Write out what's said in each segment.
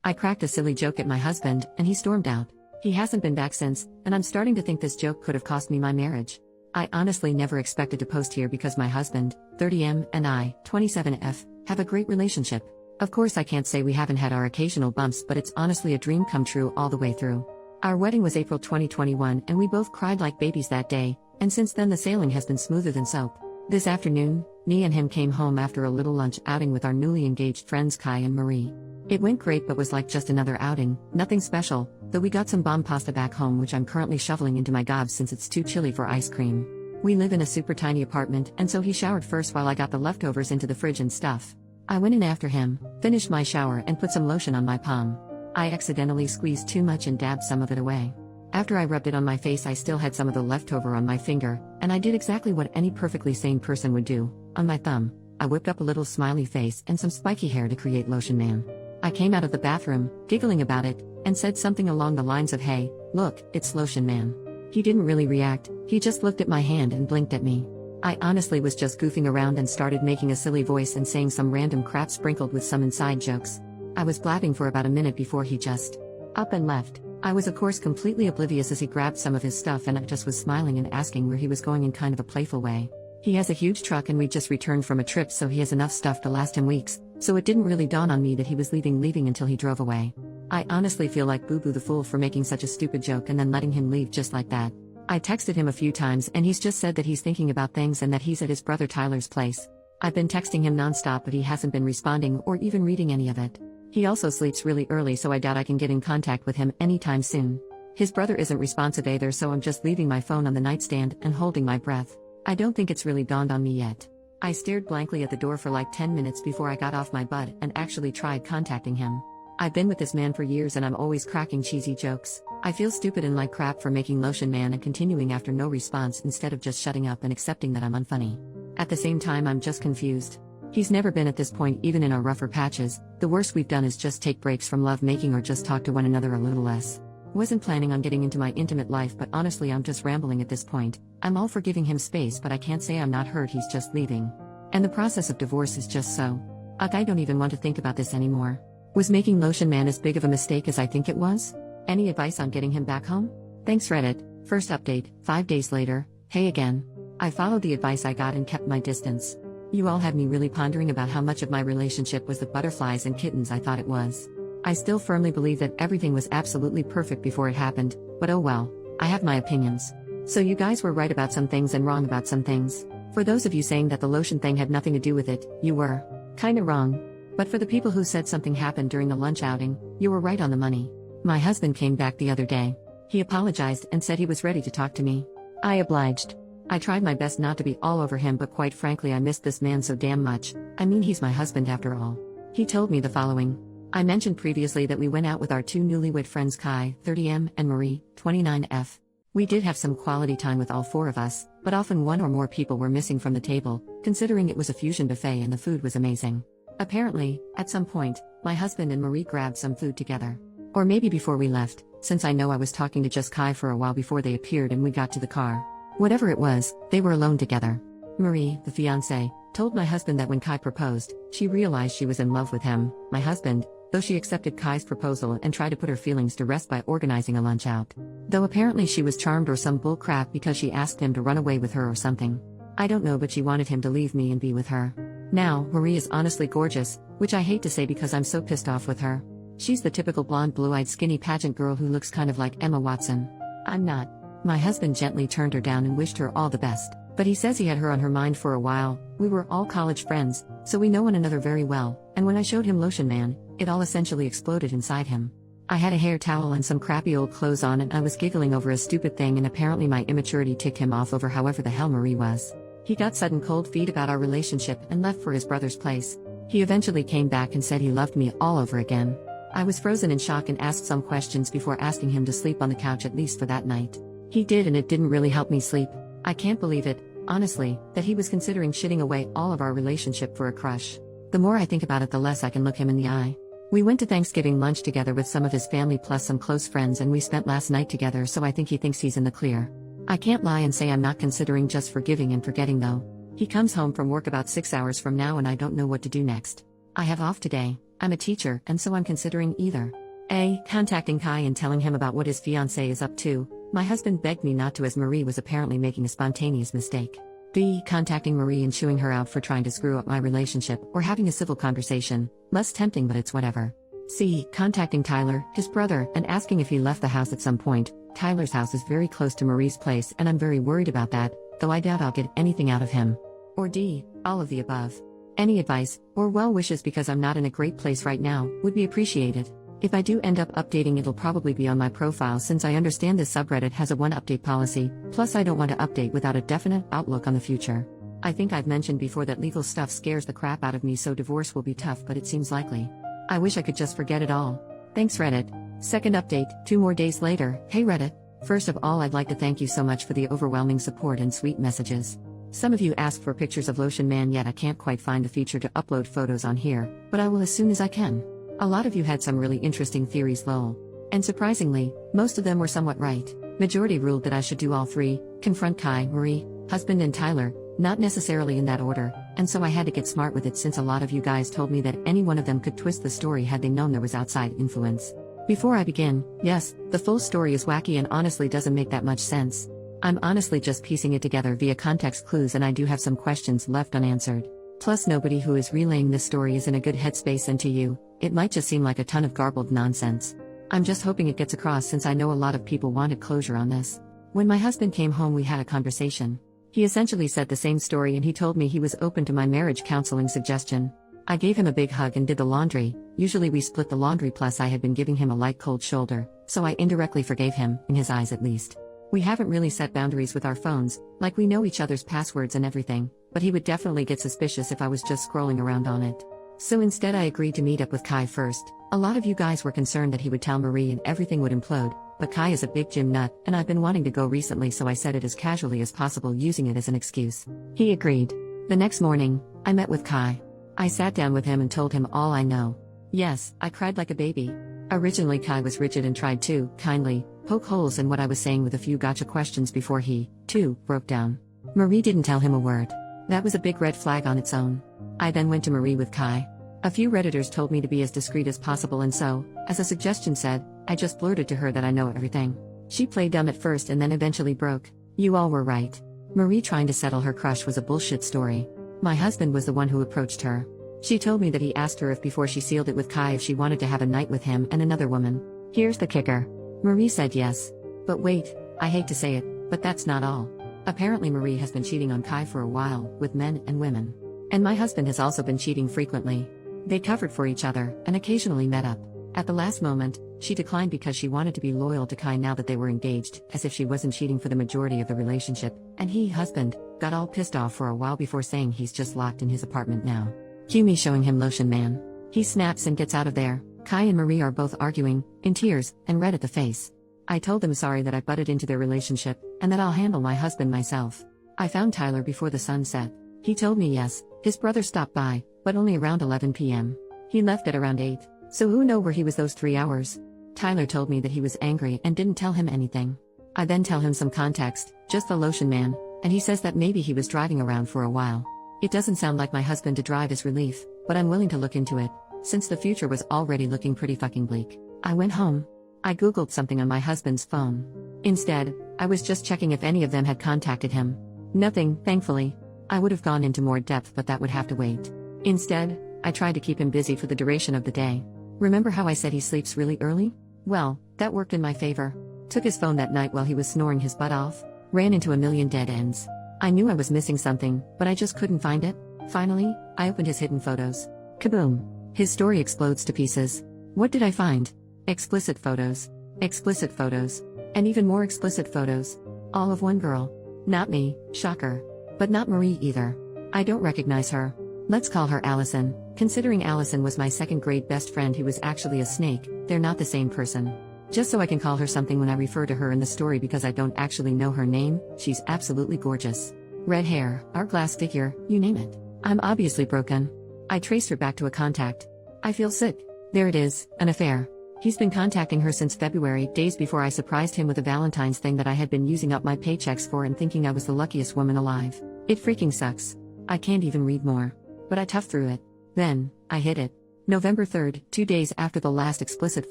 I cracked a silly joke at my husband, and he stormed out. He hasn't been back since, and I'm starting to think this joke could have cost me my marriage. I honestly never expected to post here because my husband, 30M, and I, 27F, have a great relationship. Of course I can't say we haven't had our occasional bumps, but it's honestly a dream come true all the way through. Our wedding was April 2021 and we both cried like babies that day, and since then the sailing has been smoother than soap. This afternoon, me and him came home after a little lunch outing with our newly engaged friends Kai and Marie. It went great but was like just another outing, nothing special, though we got some bomb pasta back home which I'm currently shoveling into my gobs since it's too chilly for ice cream. We live in a super tiny apartment and so he showered first while I got the leftovers into the fridge and stuff. I went in after him, finished my shower and put some lotion on my palm. I accidentally squeezed too much and dabbed some of it away. After I rubbed it on my face I still had some of the leftover on my finger, and I did exactly what any perfectly sane person would do. On my thumb, I whipped up a little smiley face and some spiky hair to create Lotion Man. I came out of the bathroom, giggling about it, and said something along the lines of hey, look, it's Lotion Man. He didn't really react, he just looked at my hand and blinked at me. I honestly was just goofing around and started making a silly voice and saying some random crap sprinkled with some inside jokes. I was blabbing for about a minute before he just up and left. I was of course completely oblivious as he grabbed some of his stuff and I just was smiling and asking where he was going in kind of a playful way. He has a huge truck and we just returned from a trip so he has enough stuff to last him weeks, so it didn't really dawn on me that he was leaving until he drove away. I honestly feel like Boo Boo the fool for making such a stupid joke and then letting him leave just like that. I texted him a few times and he's just said that he's thinking about things and that he's at his brother Tyler's place. I've been texting him nonstop but he hasn't been responding or even reading any of it. He also sleeps really early so I doubt I can get in contact with him anytime soon. His brother isn't responsive either so I'm just leaving my phone on the nightstand and holding my breath. I don't think it's really dawned on me yet. I stared blankly at the door for like 10 minutes before I got off my butt and actually tried contacting him. I've been with this man for years and I'm always cracking cheesy jokes. I feel stupid and like crap for making Lotion Man and continuing after no response instead of just shutting up and accepting that I'm unfunny. At the same time I'm just confused. He's never been at this point even in our rougher patches. The worst we've done is just take breaks from love making or just talk to one another a little less. Wasn't planning on getting into my intimate life but honestly I'm just rambling at this point. I'm all for giving him space but I can't say I'm not hurt he's just leaving. And the process of divorce is just so. I don't even want to think about this anymore. Was making Lotion Man as big of a mistake as I think it was? Any advice on getting him back home? Thanks Reddit. First update, 5 days later, hey again. I followed the advice I got and kept my distance. You all had me really pondering about how much of my relationship was the butterflies and kittens I thought it was. I still firmly believe that everything was absolutely perfect before it happened, but oh well, I have my opinions. So you guys were right about some things and wrong about some things. For those of you saying that the lotion thing had nothing to do with it, you were kinda wrong. But for the people who said something happened during the lunch outing, you were right on the money. My husband came back the other day. He apologized and said he was ready to talk to me. I obliged. I tried my best not to be all over him but quite frankly I missed this man so damn much. I mean he's my husband after all. He told me the following. I mentioned previously that we went out with our two newlywed friends Kai, 30M, and Marie, 29F. We did have some quality time with all four of us, but often one or more people were missing from the table, considering it was a fusion buffet and the food was amazing. Apparently, at some point, my husband and Marie grabbed some food together. Or maybe before we left, since I know I was talking to just Kai for a while before they appeared and we got to the car. Whatever it was, they were alone together. Marie, the fiancé, told my husband that when Kai proposed, she realized she was in love with him, my husband, though she accepted Kai's proposal and tried to put her feelings to rest by organizing a lunch out. Though apparently she was charmed or some bull crap because she asked him to run away with her or something. I don't know but she wanted him to leave me and be with her. Now, Marie is honestly gorgeous, which I hate to say because I'm so pissed off with her. She's the typical blonde blue-eyed skinny pageant girl who looks kind of like Emma Watson. I'm not. My husband gently turned her down and wished her all the best, but he says he had her on her mind for a while. We were all college friends, so we know one another very well, and when I showed him Lotion Man, it all essentially exploded inside him. I had a hair towel and some crappy old clothes on and I was giggling over a stupid thing and apparently my immaturity ticked him off over however the hell Marie was. He got sudden cold feet about our relationship and left for his brother's place. He eventually came back and said he loved me all over again. I was frozen in shock and asked some questions before asking him to sleep on the couch at least for that night. He did and it didn't really help me sleep. I can't believe it, honestly, that he was considering shitting away all of our relationship for a crush. The more I think about it the less I can look him in the eye. We went to Thanksgiving lunch together with some of his family plus some close friends and we spent last night together so I think he thinks he's in the clear. I can't lie and say I'm not considering just forgiving and forgetting though. He comes home from work about 6 hours from now and I don't know what to do next. I have off today, I'm a teacher, and so I'm considering either A. Contacting Kai and telling him about what his fiancé is up to. My husband begged me not to as Marie was apparently making a spontaneous mistake. B. Contacting Marie and chewing her out for trying to screw up my relationship or having a civil conversation. Less tempting, but it's whatever. C. Contacting Tyler, his brother, and asking if he left the house at some point. Tyler's house is very close to Marie's place and I'm very worried about that, though I doubt I'll get anything out of him. Or D. All of the above. Any advice, or well wishes because I'm not in a great place right now, would be appreciated. If I do end up updating, it'll probably be on my profile since I understand this subreddit has a one update policy, plus I don't want to update without a definite outlook on the future. I think I've mentioned before that legal stuff scares the crap out of me, so divorce will be tough, but it seems likely. I wish I could just forget it all. Thanks Reddit. Second update, 2 more days later. Hey Reddit. First of all, I'd like to thank you so much for the overwhelming support and sweet messages. Some of you asked for pictures of Lotion Man, yet I can't quite find the feature to upload photos on here, but I will as soon as I can. A lot of you had some really interesting theories, lol. And surprisingly, most of them were somewhat right. Majority ruled that I should do all 3, confront Kai, Marie, husband and Tyler, not necessarily in that order, and so I had to get smart with it since a lot of you guys told me that any one of them could twist the story had they known there was outside influence. Before I begin, yes, the full story is wacky and honestly doesn't make that much sense. I'm honestly just piecing it together via context clues, and I do have some questions left unanswered. Plus nobody who is relaying this story is in a good headspace, and to you, it might just seem like a ton of garbled nonsense. I'm just hoping it gets across since I know a lot of people wanted closure on this. When my husband came home, we had a conversation. He essentially said the same story and he told me he was open to my marriage counseling suggestion. I gave him a big hug and did the laundry. Usually we split the laundry, plus I had been giving him a light cold shoulder, so I indirectly forgave him, in his eyes at least. We haven't really set boundaries with our phones, like we know each other's passwords and everything, but he would definitely get suspicious if I was just scrolling around on it. So instead I agreed to meet up with Kai first. A lot of you guys were concerned that he would tell Marie and everything would implode, but Kai is a big gym nut, and I've been wanting to go recently, so I said it as casually as possible, using it as an excuse. He agreed. The next morning, I met with Kai. I sat down with him and told him all I know. Yes, I cried like a baby. Originally Kai was rigid and tried to, kindly, poke holes in what I was saying with a few gotcha questions before he, too, broke down. Marie didn't tell him a word. That was a big red flag on its own. I then went to Marie with Kai. A few Redditors told me to be as discreet as possible, and so, as a suggestion said, I just blurted to her that I know everything. She played dumb at first and then eventually broke. You all were right. Marie trying to settle her crush was a bullshit story. My husband was the one who approached her. She told me that he asked her if before she sealed it with Kai if she wanted to have a night with him and another woman. Here's the kicker. Marie said yes. But wait, I hate to say it, but that's not all. Apparently Marie has been cheating on Kai for a while, with men and women. And my husband has also been cheating frequently. They covered for each other, and occasionally met up. At the last moment, she declined because she wanted to be loyal to Kai now that they were engaged, as if she wasn't cheating for the majority of the relationship, and he, husband, got all pissed off for a while before saying he's just locked in his apartment now. Cue me showing him Lotion Man. He snaps and gets out of there. Kai and Marie are both arguing, in tears, and red at the face. I told them sorry that I butted into their relationship, and that I'll handle my husband myself. I found Tyler before the sun set. He told me yes, his brother stopped by, but only around 11 p.m. He left at around 8, so who know where he was those 3 hours? Tyler told me that he was angry and didn't tell him anything. I then tell him some context, just the Lotion Man, and he says that maybe he was driving around for a while. It doesn't sound like my husband to drive is relief, but I'm willing to look into it, since the future was already looking pretty fucking bleak. I went home. I googled something on my husband's phone. Instead, I was just checking if any of them had contacted him. Nothing, thankfully. I would have gone into more depth, but that would have to wait. Instead, I tried to keep him busy for the duration of the day. Remember how I said he sleeps really early? Well, that worked in my favor. Took his phone that night while he was snoring his butt off. Ran into a million dead ends. I knew I was missing something, but I just couldn't find it. Finally, I opened his hidden photos. Kaboom! His story explodes to pieces. What did I find? Explicit photos. Explicit photos. And even more explicit photos. All of one girl. Not me, shocker. But not Marie either. I don't recognize her. Let's call her Allison. Considering Allison was my second grade best friend who was actually a snake, they're not the same person. Just so I can call her something when I refer to her in the story because I don't actually know her name, she's absolutely gorgeous. Red hair, hourglass figure, you name it. I'm obviously broken. I traced her back to a contact. I feel sick. There it is, an affair. He's been contacting her since February, days before I surprised him with a Valentine's thing that I had been using up my paychecks for and thinking I was the luckiest woman alive. It freaking sucks. I can't even read more. But I toughed through it. Then, I hit it. November 3rd, 2 days after the last explicit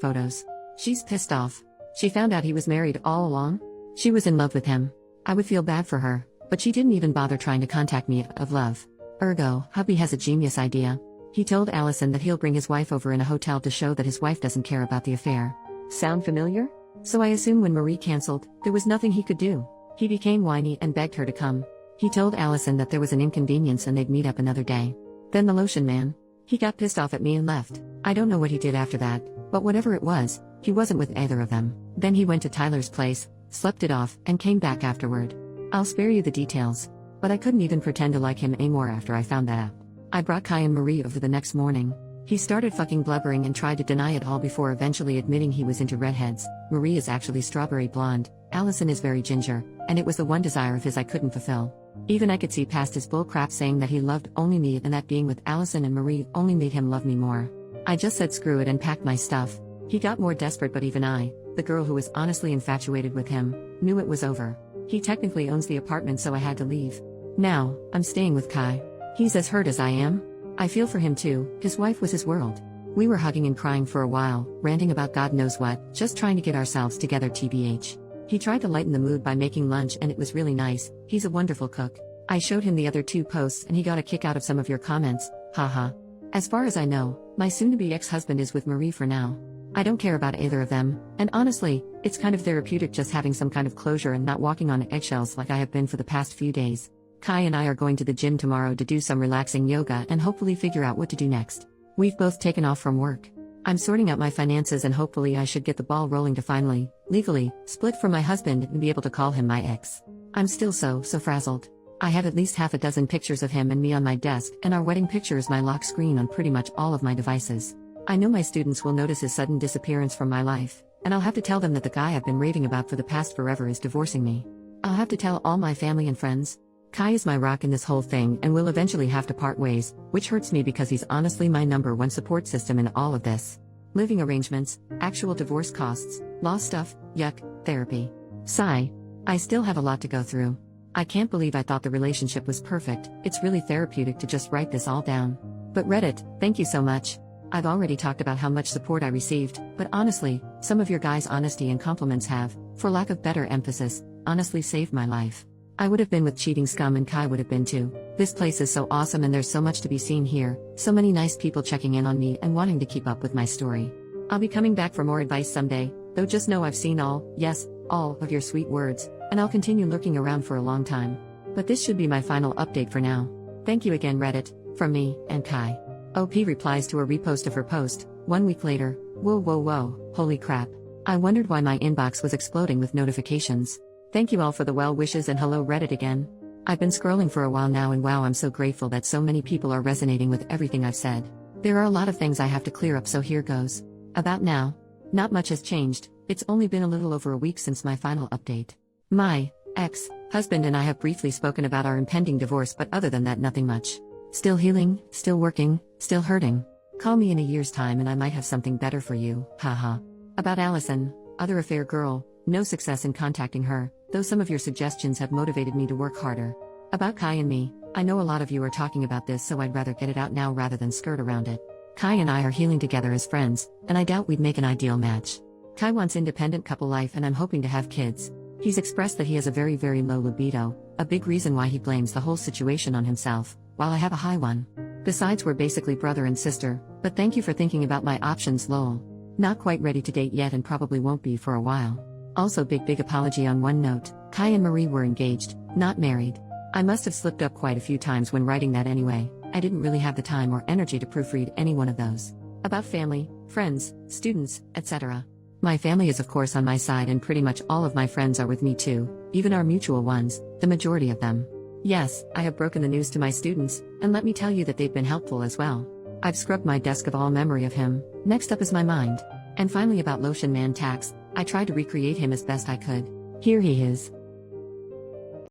photos. She's pissed off. She found out he was married all along? She was in love with him. I would feel bad for her, but she didn't even bother trying to contact me of love. Ergo, hubby has a genius idea. He told Allison that he'll bring his wife over in a hotel to show that his wife doesn't care about the affair. Sound familiar? So I assume when Marie cancelled, there was nothing he could do. He became whiny and begged her to come. He told Allison that there was an inconvenience and they'd meet up another day. Then the lotion man. He got pissed off at me and left. I don't know what he did after that, but whatever it was, he wasn't with either of them. Then he went to Tyler's place, slept it off, and came back afterward. I'll spare you the details. But I couldn't even pretend to like him anymore after I found that out. I brought Kai and Marie over the next morning. He started fucking blubbering and tried to deny it all before eventually admitting he was into redheads. Marie is actually strawberry blonde, Allison is very ginger, and it was the one desire of his I couldn't fulfill. Even I could see past his bull crap saying that he loved only me and that being with Allison and Marie only made him love me more. I just said screw it and packed my stuff. He got more desperate, but even I, the girl who was honestly infatuated with him, knew it was over. He technically owns the apartment, so I had to leave. Now, I'm staying with Kai. He's as hurt as I am. I feel for him too, his wife was his world. We were hugging and crying for a while, ranting about God knows what, just trying to get ourselves together tbh. He tried to lighten the mood by making lunch and it was really nice, he's a wonderful cook. I showed him the other 2 posts and he got a kick out of some of your comments, haha. As far as I know, my soon-to-be ex-husband is with Marie for now. I don't care about either of them, and honestly, it's kind of therapeutic just having some kind of closure and not walking on eggshells like I have been for the past few days. Kai and I are going to the gym tomorrow to do some relaxing yoga and hopefully figure out what to do next. We've both taken off from work. I'm sorting out my finances and hopefully I should get the ball rolling to finally, legally, split from my husband and be able to call him my ex. I'm still so frazzled. I have at least half a dozen pictures of him and me on my desk, and our wedding picture is my lock screen on pretty much all of my devices. I know my students will notice his sudden disappearance from my life, and I'll have to tell them that the guy I've been raving about for the past forever is divorcing me. I'll have to tell all my family and friends. Kai is my rock in this whole thing and will eventually have to part ways, which hurts me because he's honestly my #1 support system in all of this. Living arrangements, actual divorce costs, law stuff, yuck, therapy. Sigh. I still have a lot to go through. I can't believe I thought the relationship was perfect. It's really therapeutic to just write this all down. But Reddit, thank you so much. I've already talked about how much support I received, but honestly, some of your guys' honesty and compliments have, for lack of better emphasis, honestly saved my life. I would have been with cheating scum and Kai would have been too. This place is so awesome and there's so much to be seen here, so many nice people checking in on me and wanting to keep up with my story. I'll be coming back for more advice someday, though just know I've seen all, yes, all of your sweet words, and I'll continue lurking around for a long time. But this should be my final update for now. Thank you again Reddit, from me, and Kai. OP replies to a repost of her post, 1 week later, whoa, holy crap. I wondered why my inbox was exploding with notifications. Thank you all for the well wishes and hello Reddit again. I've been scrolling for a while now and wow, I'm so grateful that so many people are resonating with everything I've said. There are a lot of things I have to clear up, so here goes. About now. Not much has changed, it's only been a little over a week since my final update. My ex-husband and I have briefly spoken about our impending divorce, but other than that nothing much. Still healing, still working, still hurting. Call me in a year's time and I might have something better for you, haha. About Allison, other affair girl, no success in contacting her, though some of your suggestions have motivated me to work harder. About Kai and me, I know a lot of you are talking about this, so I'd rather get it out now rather than skirt around it. Kai and I are healing together as friends, and I doubt we'd make an ideal match. Kai wants independent couple life and I'm hoping to have kids. He's expressed that he has a very low libido, a big reason why he blames the whole situation on himself, while I have a high one. Besides, we're basically brother and sister, but thank you for thinking about my options lol. Not quite ready to date yet and probably won't be for a while. Also big apology on one note, Kai and Marie were engaged, not married. I must have slipped up quite a few times when writing that anyway, I didn't really have the time or energy to proofread any one of those. About family, friends, students, etc. My family is of course on my side and pretty much all of my friends are with me too, even our mutual ones, the majority of them. Yes, I have broken the news to my students, and let me tell you that they've been helpful as well. I've scrubbed my desk of all memory of him, next up is my mind. And finally about Lotion Man Tax, I tried to recreate him as best I could. Here he is.